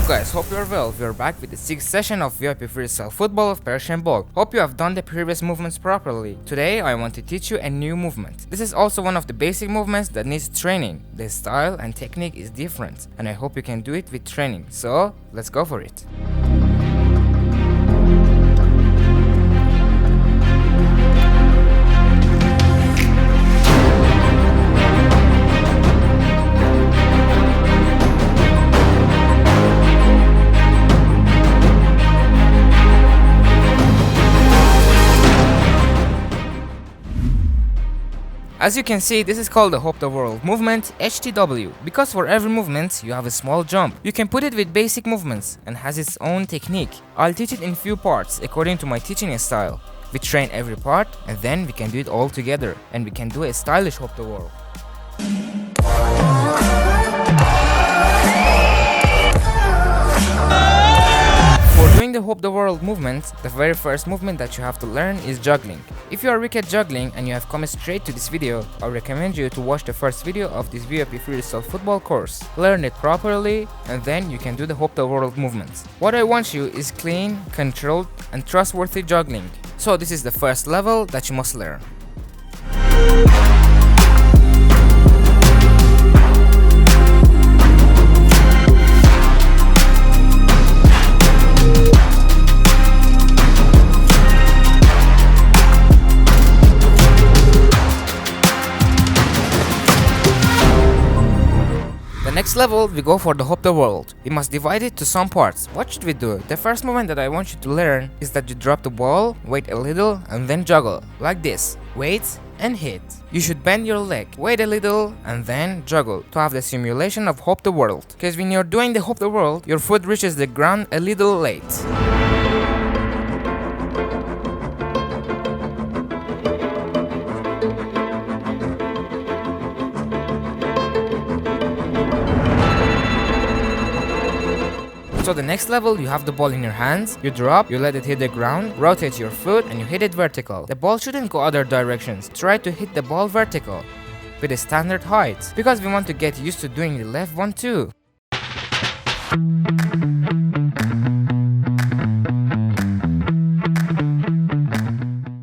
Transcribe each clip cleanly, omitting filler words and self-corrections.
up guys, hope you're well. We're back with the 6th session of VIP Freestyle Football of PersianBall. Hope you have done the previous movements properly. Today I want to teach you a new movement. This is also one of the basic movements that needs training. The style and technique is different and I hope you can do it with training. So let's go for it. As you can see, this is called the Hop the World movement, HTW, because for every movement you have a small jump. You can put it with basic movements and has its own technique. I'll teach it in few parts according to my teaching style. We train every part and then we can do it all together and we can do a stylish Hop the World. For doing the Hop the World movement, the very first movement that you have to learn is juggling. If you are weak at juggling and you have come straight to this video, I recommend you to watch the first video of this VIP Freestyle Football course. Learn it properly and then you can do the Hop the World movement. What I want you is clean, controlled and trustworthy juggling. So this is the first level that you must learn. Next level, we go for the Hop the World. We must divide it to some parts. What should we do? The first movement that I want you to learn is that you drop the ball, wait a little and then juggle. Like this. Wait and hit. You should bend your leg, wait a little and then juggle to have the simulation of Hop the World. Because when you're doing the Hop the World, your foot reaches the ground a little late. So the next level, you have the ball in your hands, you drop, you let it hit the ground, rotate your foot and you hit it vertical. The ball shouldn't go other directions. Try to hit the ball vertical with a standard height because we want to get used to doing the left one too.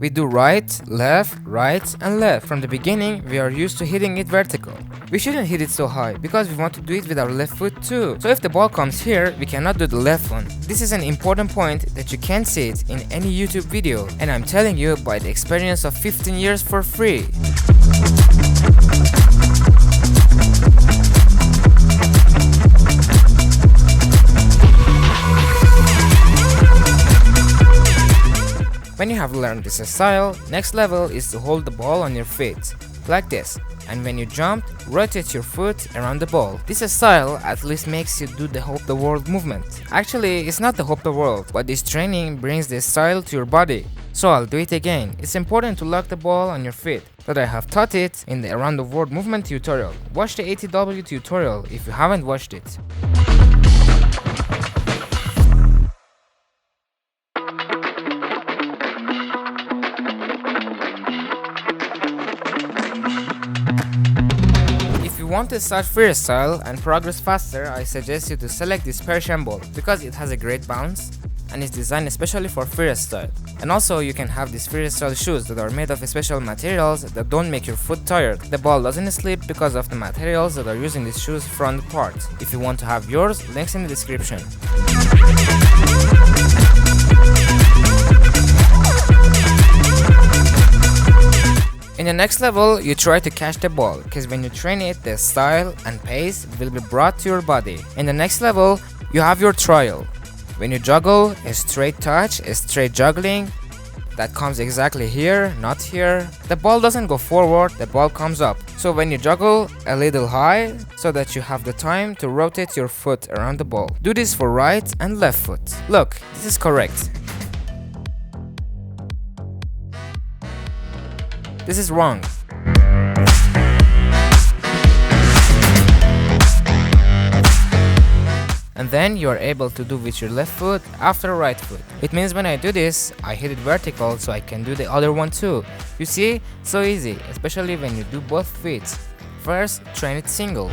We do right and left. From the beginning, we are used to hitting it vertical. We shouldn't hit it so high because we want to do it with our left foot too. So if the ball comes here, we cannot do the left one. This is an important point that you can't see it in any YouTube video. And I'm telling you by the experience of 15 years for free. When you have learned this style, next level is to hold the ball on your feet, like this. And when you jump, rotate your foot around the ball. This style at least makes you do the Hop the World movement. Actually, it's not the Hop the World, but this training brings this style to your body. So I'll do it again. It's important to lock the ball on your feet, but I have taught it in the Around the World movement tutorial. Watch the ATW tutorial if you haven't watched it. If you want to start freestyle and progress faster, I suggest you to select this PersianBall because it has a great bounce and is designed especially for freestyle. And also you can have these freestyle shoes that are made of special materials that don't make your foot tired. The ball doesn't slip because of the materials that are used in these shoes front part. If you want to have yours, links in the description. In the next level, you try to catch the ball, because when you train it, the style and pace will be brought to your body. In the next level, you have your trial. When you juggle, a straight touch, a straight juggling, that comes exactly here, not here. The ball doesn't go forward, the ball comes up. So when you juggle, a little high, so that you have the time to rotate your foot around the ball. Do this for right and left foot. Look, this is correct. This is wrong. And then you are able to do with your left foot after right foot. It means when I do this, I hit it vertical so I can do the other one too. You see? So easy, especially when you do both feet. First, train it single.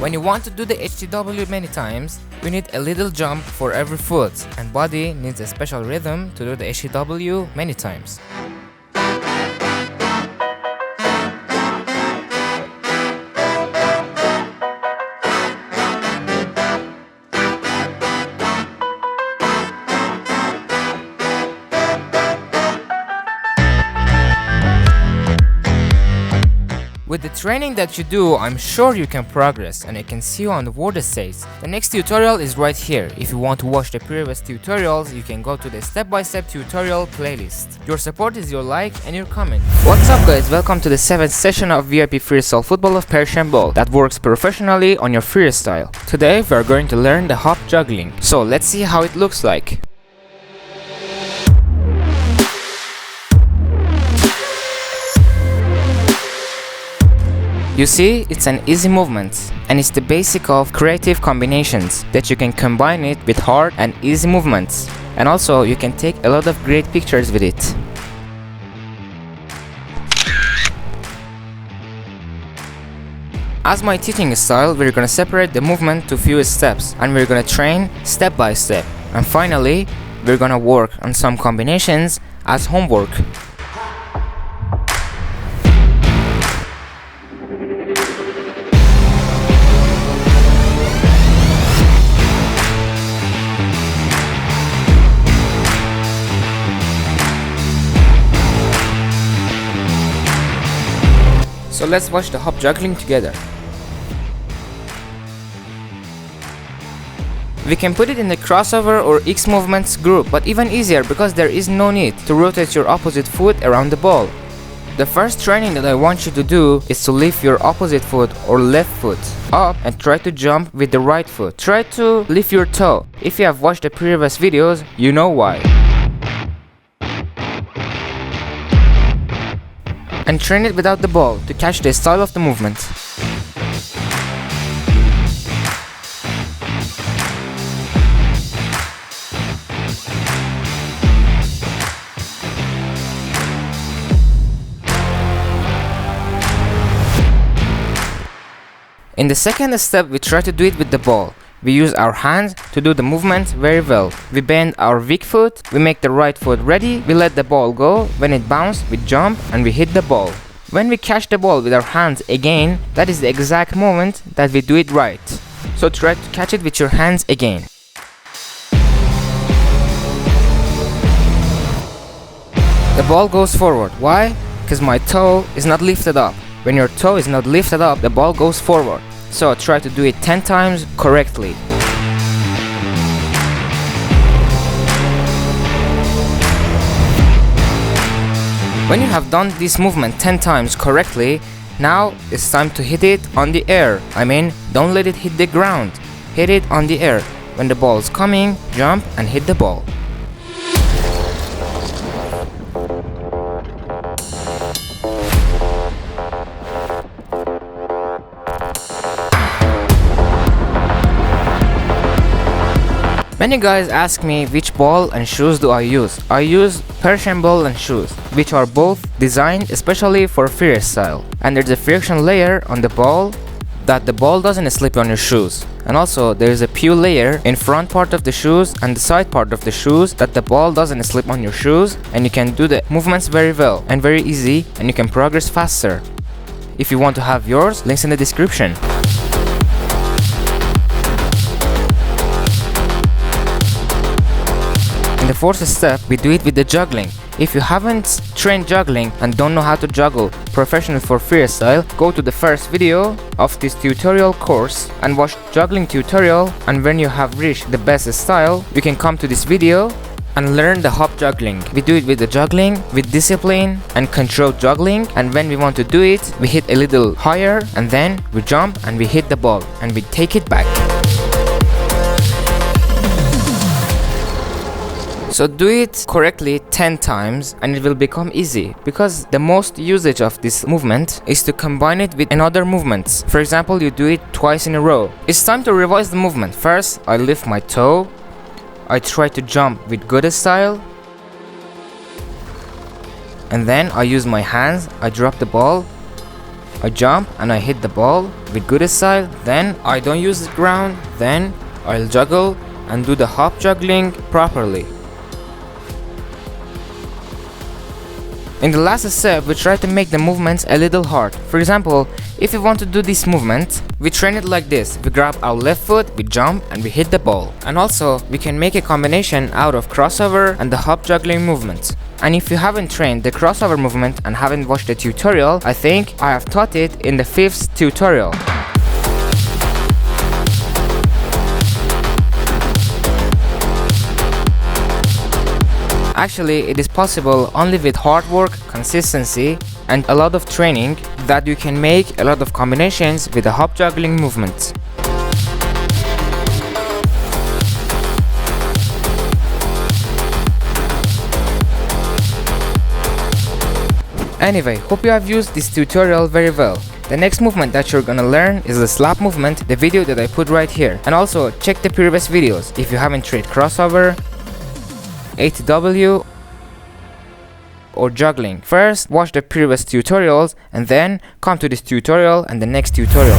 When you want to do the HTW many times, we need a little jump for every foot, and body needs a special rhythm to do the HTW many times. With the training that you do, I'm sure you can progress, and I can see you on the word essays. The next tutorial is right here. If you want to watch the previous tutorials, you can go to the step-by-step tutorial playlist. Your support is your like and your comment. What's up guys, welcome to the 7th session of VIP Freestyle Football of PersianBall that works professionally on your freestyle. Today we are going to learn the hop juggling. So let's see how it looks like. You see, it's an easy movement, and it's the basic of creative combinations that you can combine it with hard and easy movements, and also you can take a lot of great pictures with it. As my teaching style, we're gonna separate the movement to few steps, and we're gonna train step by step, and finally we're gonna work on some combinations as homework. So let's watch the hop juggling together. We can put it in the crossover or X movements group, but even easier because there is no need to rotate your opposite foot around the ball. The first training that I want you to do is to lift your opposite foot or left foot up and try to jump with the right foot. Try to lift your toe. If you have watched the previous videos, you know why. And train it without the ball to catch the style of the movement. In the second step, we try to do it with the ball. We use our hands to do the movement very well. We bend our weak foot, we make the right foot ready, we let the ball go, when it bounces, we jump and we hit the ball. When we catch the ball with our hands again, that is the exact moment that we do it right. So try to catch it with your hands again. The ball goes forward. Why? Because my toe is not lifted up. When your toe is not lifted up, the ball goes forward. So try to do it 10 times correctly. When you have done this movement 10 times correctly, now it's time to hit it on the air. I mean, don't let it hit the ground. Hit it on the air. When the ball is coming, jump and hit the ball. Many guys ask me which ball and shoes do I use. I use PersianBall and shoes, which are both designed especially for freestyle. And there's a friction layer on the ball that the ball doesn't slip on your shoes. And also there is a PU layer in front part of the shoes and the side part of the shoes that the ball doesn't slip on your shoes, and you can do the movements very well and very easy, and you can progress faster. If you want to have yours, links in the description. In the fourth step, we do it with the juggling. If you haven't trained juggling and don't know how to juggle professional for freestyle, go to the first video of this tutorial course and watch juggling tutorial, and when you have reached the best style, you can come to this video and learn the hop juggling. We do it with the juggling, with discipline and controlled juggling, and when we want to do it, we hit a little higher and then we jump and we hit the ball and we take it back. So do it correctly 10 times and it will become easy, because the most usage of this movement is to combine it with another movements. For example, you do it twice in a row. It's time to revise the movement. First, I lift my toe. I try to jump with good style. And then I use my hands. I drop the ball. I jump and I hit the ball with good style, then I don't use the ground, then I'll juggle and do the hop juggling properly. In the last step, we try to make the movements a little hard. For example, if we want to do this movement, we train it like this. We grab our left foot, we jump and we hit the ball. And also, we can make a combination out of crossover and the hop juggling movement. And if you haven't trained the crossover movement and haven't watched the tutorial, I think I have taught it in the 5th tutorial. Actually, it is possible only with hard work, consistency, and a lot of training that you can make a lot of combinations with the hop juggling movement. Anyway, hope you have used this tutorial very well. The next movement that you're gonna learn is the slap movement, the video that I put right here. And also, check the previous videos if you haven't tried crossover, ATW or juggling. First, watch the previous tutorials and then come to this tutorial and the next tutorial.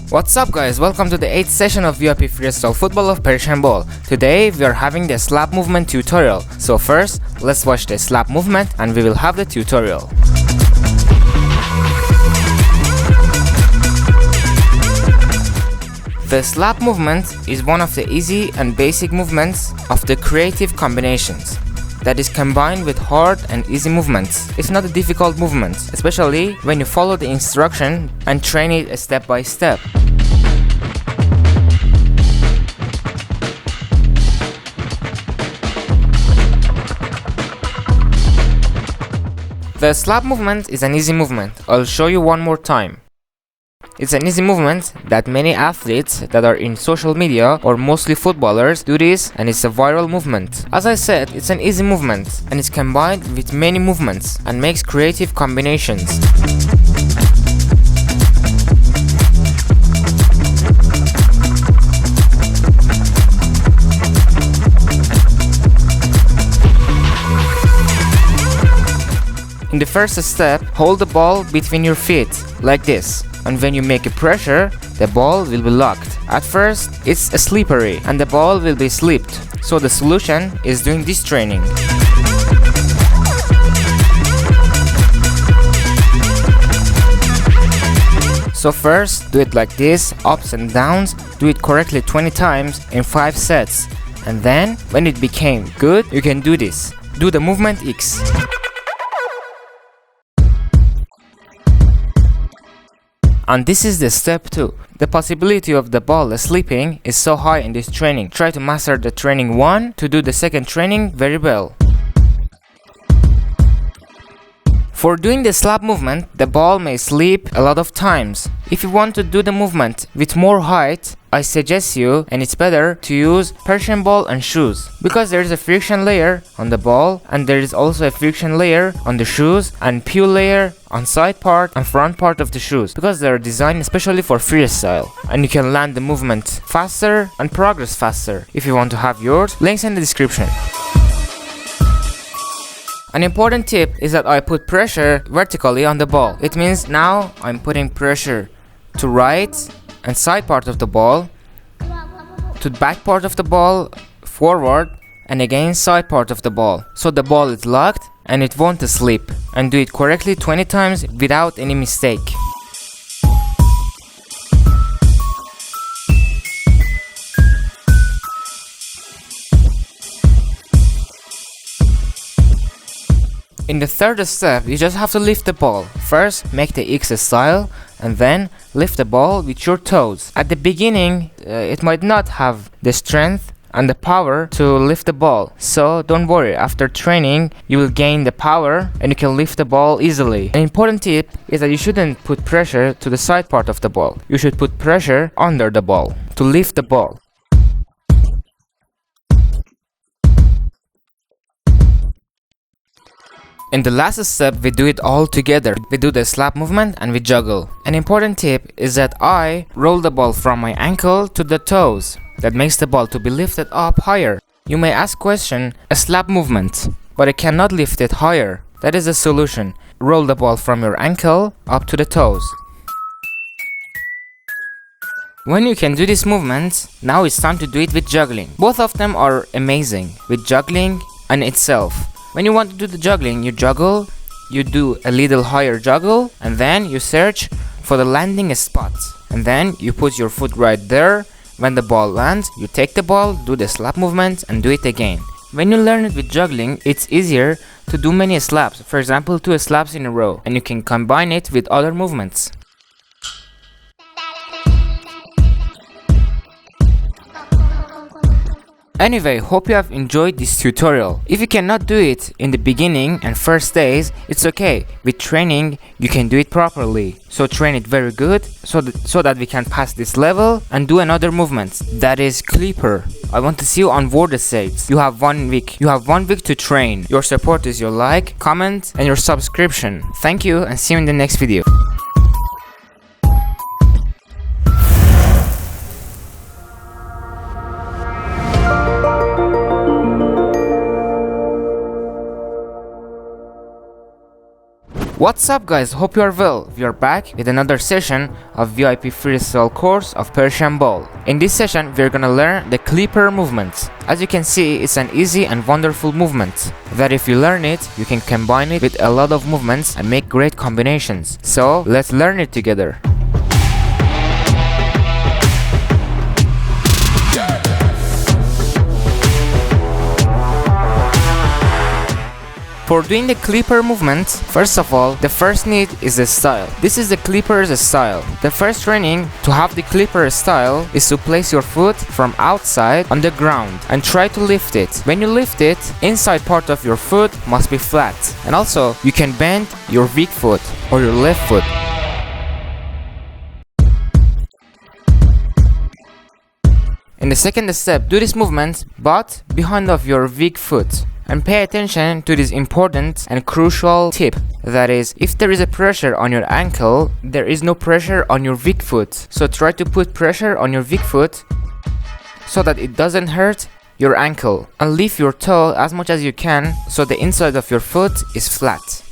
What's up guys, welcome to the 8th session of VIP Freestyle Football of PersianBall. Today we are having the slap movement tutorial. So first, let's watch the slap movement and we will have the tutorial. The slap movement is one of the easy and basic movements of the creative combinations that is combined with hard and easy movements. It's not a difficult movement, especially when you follow the instruction and train it step by step. The slap movement is an easy movement. I'll show you one more time. It's an easy movement that many athletes that are in social media or mostly footballers do this, and it's a viral movement. As I said, it's an easy movement and it's combined with many movements and makes creative combinations. In the first step, hold the ball between your feet, like this. And when you make a pressure, the ball will be locked. At first, it's slippery and the ball will be slipped. So the solution is doing this training. So first, do it like this, ups and downs, do it correctly 20 times in 5 sets. And then, when it became good, you can do this. Do the movement X. And this is the step 2. The possibility of the ball slipping is so high in this training. Try to master the training 1 to do the second training very well. For doing the slap movement, the ball may slip a lot of times. If you want to do the movement with more height, I suggest you, and it's better, to use PersianBall and shoes. Because there is a friction layer on the ball and there is also a friction layer on the shoes and peel layer on side part and front part of the shoes. Because they are designed especially for freestyle. And you can land the movement faster and progress faster. If you want to have yours, links in the description. An important tip is that I put pressure vertically on the ball. It means now I'm putting pressure to right and side part of the ball, to the back part of the ball, forward, and again side part of the ball. So the ball is locked and it won't slip. And do it correctly 20 times without any mistake. In the third step, you just have to lift the ball. First, make the X style and then lift the ball with your toes. At the beginning, it might not have the strength and the power to lift the ball. So don't worry, after training, you will gain the power and you can lift the ball easily. An important tip is that you shouldn't put pressure to the side part of the ball. You should put pressure under the ball to lift the ball. In the last step, we do it all together. We do the slap movement and we juggle. An important tip is that I roll the ball from my ankle to the toes. That makes the ball to be lifted up higher. You may ask question, a slap movement, but I cannot lift it higher. That is the solution. Roll the ball from your ankle up to the toes. When you can do this movement, now it's time to do it with juggling. Both of them are amazing, with juggling and itself. When you want to do the juggling, you juggle, you do a little higher juggle, and then you search for the landing spot. And then you put your foot right there. When the ball lands, you take the ball, do the slap movement, and do it again. When you learn it with juggling, it's easier to do many slaps. For example, 2 slaps in a row, and you can combine it with other movements. Anyway, hope you have enjoyed this tutorial. If you cannot do it in the beginning and first days, it's okay. With training, you can do it properly. So train it very good so that we can pass this level and do another movement. That is Clipper. I want to see you on Word Estates. You have 1 week. You have 1 week to train. Your support is your like, comment, and your subscription. Thank you and see you in the next video. What's up guys, hope you are well. We are back with another session of VIP Freestyle course of PersianBall. In this session we are gonna learn the Clipper movement. As you can see, it's an easy and wonderful movement that if you learn it, you can combine it with a lot of movements and make great combinations. So let's learn it together. For doing the Clipper movement, first of all, the first need is the style. This is the Clipper's style. The first training to have the Clipper style is to place your foot from outside on the ground and try to lift it. When you lift it, inside part of your foot must be flat. And also, you can bend your weak foot or your left foot. In the second step, do this movement but behind of your weak foot. And pay attention to this important and crucial tip. That is, if there is a pressure on your ankle, there is no pressure on your weak foot. So try to put pressure on your weak foot so that it doesn't hurt your ankle. And lift your toe as much as you can so the inside of your foot is flat.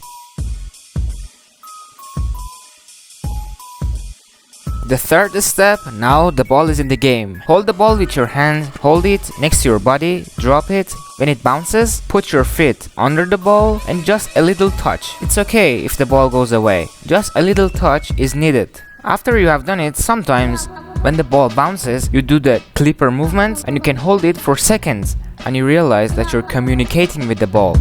The third step, now the ball is in the game. Hold the ball with your hand, hold it next to your body, drop it. When it bounces, put your feet under the ball and just a little touch. It's okay if the ball goes away. Just a little touch is needed. After you have done it, sometimes when the ball bounces, you do the Clipper movement and you can hold it for seconds and you realize that you're communicating with the ball.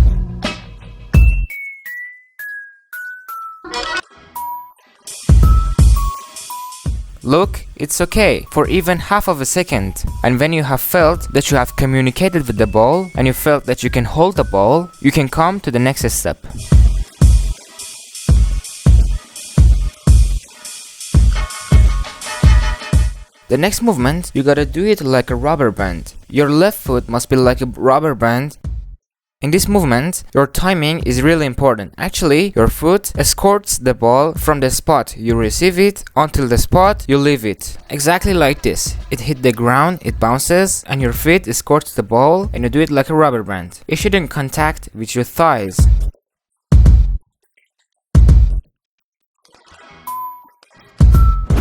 Look, it's okay for even half of a second. And when you have felt that you have communicated with the ball and you felt that you can hold the ball, you can come to the next step. The next movement, you gotta do it like a rubber band. Your left foot must be like a rubber band. In this movement, your timing is really important. Actually, your foot escorts the ball from the spot you receive it until the spot you leave it. Exactly like this. It hit the ground, it bounces, and your feet escorts the ball and you do it like a rubber band. It shouldn't contact with your thighs.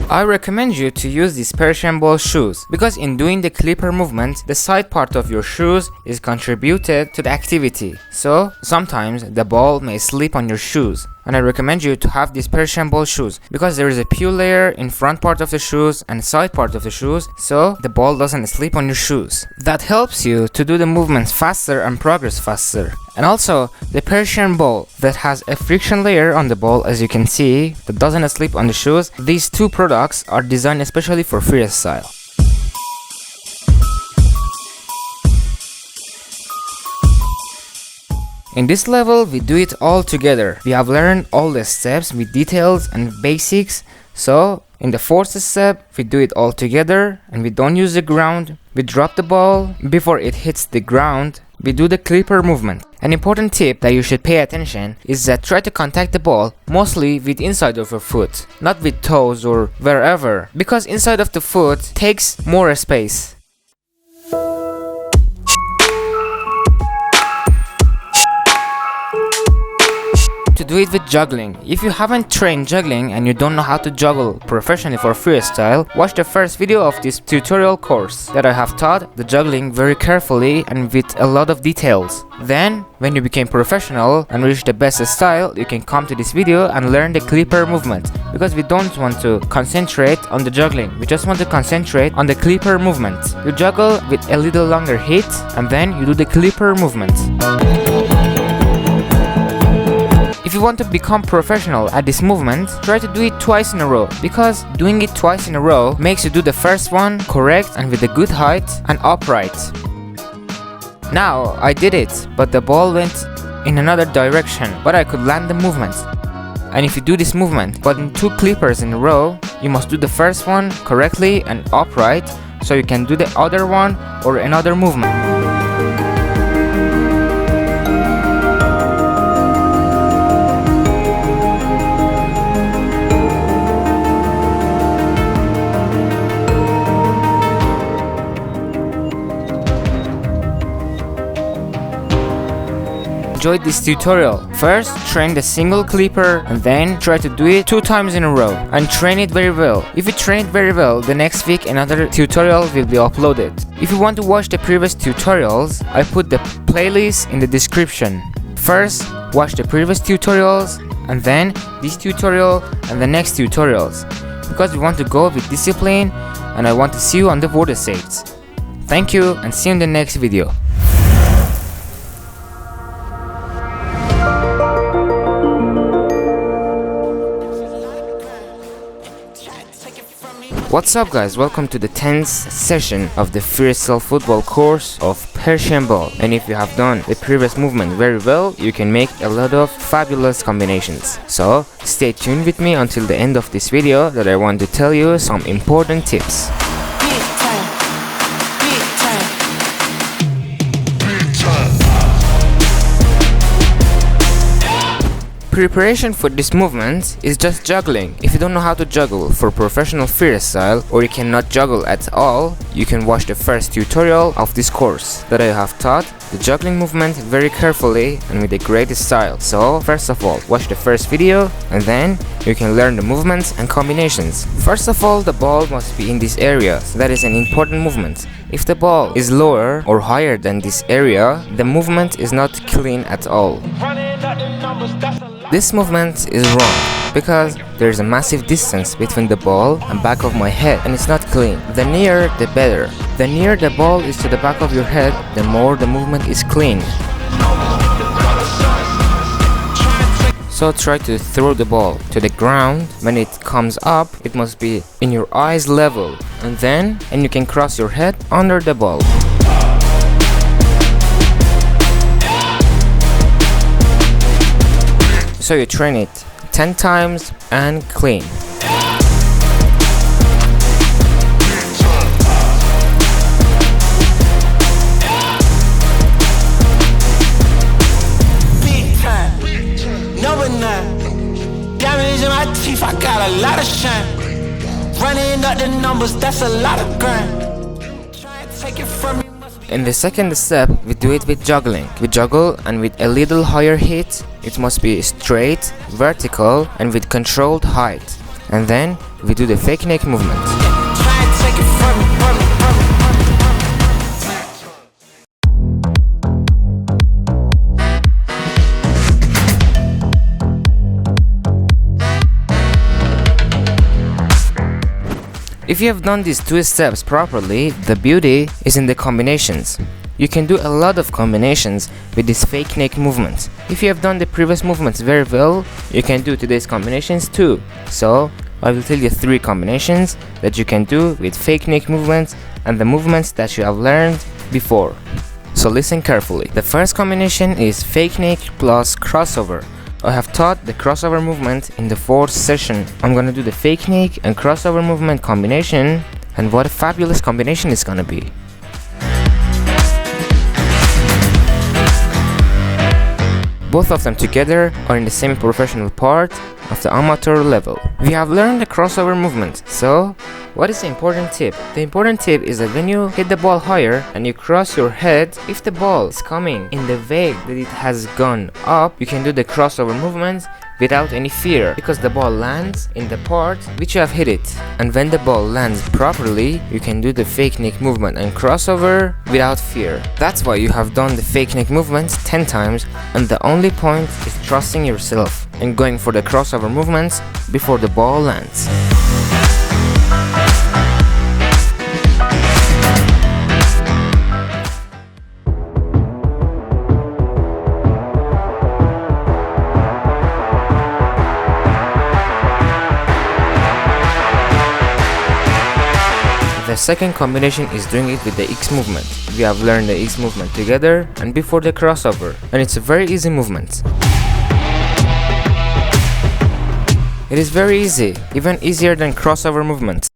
I recommend you to use these PersianBall shoes because in doing the Clipper movement, the side part of your shoes is contributed to the activity. So sometimes the ball may slip on your shoes. And I recommend you to have these PersianBall shoes because there is a peel layer in front part of the shoes and side part of the shoes, so the ball doesn't slip on your shoes. That helps you to do the movements faster and progress faster. And also the PersianBall that has a friction layer on the ball, as you can see, that doesn't slip on the shoes. These two products are designed especially for freestyle. In this level, we do it all together. We have learned all the steps with details and basics. So, In the fourth step, we do it all together and we don't use the ground. We drop the ball before it hits the ground. We do the clipper movement. An important tip that you should pay attention is that try to contact the ball mostly with inside of your foot, not with toes or wherever, because inside of the foot takes more space. To do it with juggling. If you haven't trained juggling and you don't know how to juggle professionally for freestyle, watch the first video of this tutorial course that I have taught the juggling very carefully and with a lot of details. Then, when you became professional and reach the best style, you can come to this video and learn the clipper movement, because we don't want to concentrate on the juggling, we just want to concentrate on the clipper movement. You juggle with a little longer hit and then you do the clipper movement. If you want to become professional at this movement, try to do it twice in a row, because doing it twice in a row makes you do the first one correct and with a good height and upright. Now I did it, but the ball went in another direction, but I could land the movement. And if you do this movement but in 2 clippers in a row, you must do the first one correctly and upright so you can do the other one or another movement. Enjoyed this tutorial. First, train the single clipper and then try to do it 2 times in a row and train it very well. If you train it very well, the next week another tutorial will be uploaded. If you want to watch the previous tutorials, I put the playlist in the description. First, watch the previous tutorials and then this tutorial and the next tutorials, because we want to go with discipline and I want to see you on the border stage. Thank you and see you in the next video. What's up guys, welcome to the 10th session of the Freestyle football course of PersianBall. And if you have done the previous movement very well, you can make a lot of fabulous combinations. So stay tuned with me until the end of this video that I want to tell you some important tips. Preparation for this movement is just juggling. If you don't know how to juggle for professional freestyle or you cannot juggle at all, you can watch the first tutorial of this course that I have taught the juggling movement very carefully and with a great style. So first of all, watch the first video and then you can learn the movements and combinations. First of all, the ball must be in this area. So that is an important movement. If the ball is lower or higher than this area, the movement is not clean at all. This movement is wrong because there is a massive distance between the ball and back of my head and it's not clean. The nearer the better. The nearer the ball is to the back of your head, the more the movement is clean. So try to throw the ball to the ground. When it comes up, it must be in your eyes level, and you can cross your head under the ball. So you train it 10 times and clean. I got a lot of shine. Running up the numbers, that's a lot of grind. Try to take it from me. In the second step, we do it with juggling. We juggle and with a little higher hit, it must be straight, vertical and with controlled height. And then we do the fake neck movement. Try to take it from me. If you have done these 2 steps properly, the beauty is in the combinations. You can do a lot of combinations with this fake neck movement. If you have done the previous movements very well, you can do today's combinations too. So I will tell you 3 combinations that you can do with fake neck movements and the movements that you have learned before. So listen carefully. The first combination is fake neck plus crossover. I have taught the crossover movement in the 4th session. I'm gonna do the fake knee and crossover movement combination, and what a fabulous combination it's gonna be. Both of them together are in the semi-professional part of the amateur level. We have learned the crossover movement, so what is the important tip? The important tip is that when you hit the ball higher and you cross your head, if the ball is coming in the way that it has gone up, you can do the crossover movement without any fear, because the ball lands in the part which you have hit it. And when the ball lands properly, you can do the fake neck movement and crossover without fear. That's why you have done the fake neck movement 10 times, and the only point is trusting yourself and going for the crossover movements before the ball lands. The second combination is doing it with the X movement. We have learned the X movement together and before the crossover, and it's a very easy movement. It is very easy, even easier than crossover movement.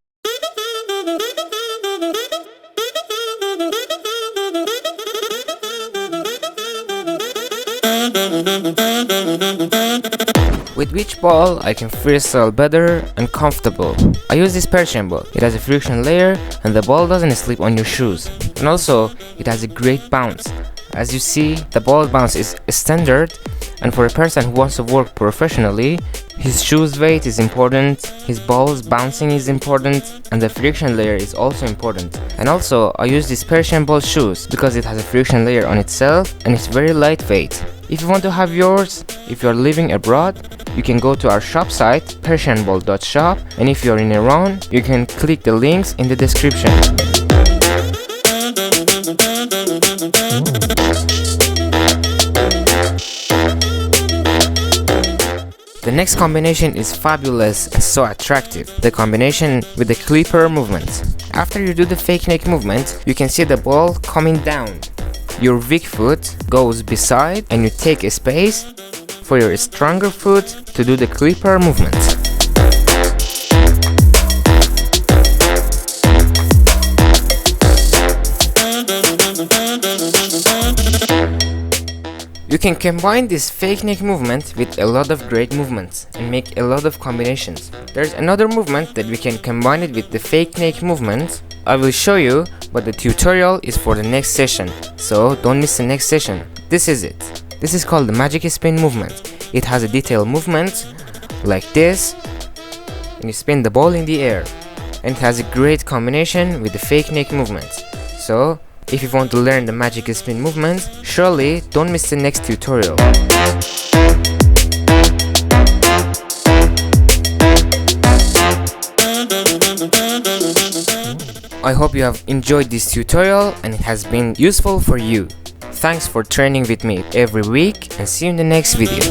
With which ball I can freestyle better and comfortable. I use this PersianBall. It has a friction layer and the ball doesn't slip on your shoes. And also, it has a great bounce. As you see, the ball bounce is standard, and for a person who wants to work professionally, his shoes weight is important, his balls bouncing is important, and the friction layer is also important. And also, I use this PersianBall shoes because it has a friction layer on itself and it's very lightweight. If you want to have yours, if you are living abroad, you can go to our shop site persianball.shop, and if you are in Iran, you can click the links in the description. The next combination is fabulous and so attractive, the combination with the clipper movement. After you do the fake neck movement, you can see the ball coming down. Your weak foot goes beside and you take a space for your stronger foot to do the clipper movement. You can combine this fake neck movement with a lot of great movements and make a lot of combinations. There's another movement that we can combine it with the fake neck movement. I will show you, but the tutorial is for the next session, so don't miss the next session. This is it. This is called the magic spin movement. It has a detailed movement like this, and you spin the ball in the air, and it has a great combination with the fake neck movement. So if you want to learn the magic spin movement, surely don't miss the next tutorial. I hope you have enjoyed this tutorial and it has been useful for you. Thanks for training with me every week, and see you in the next video.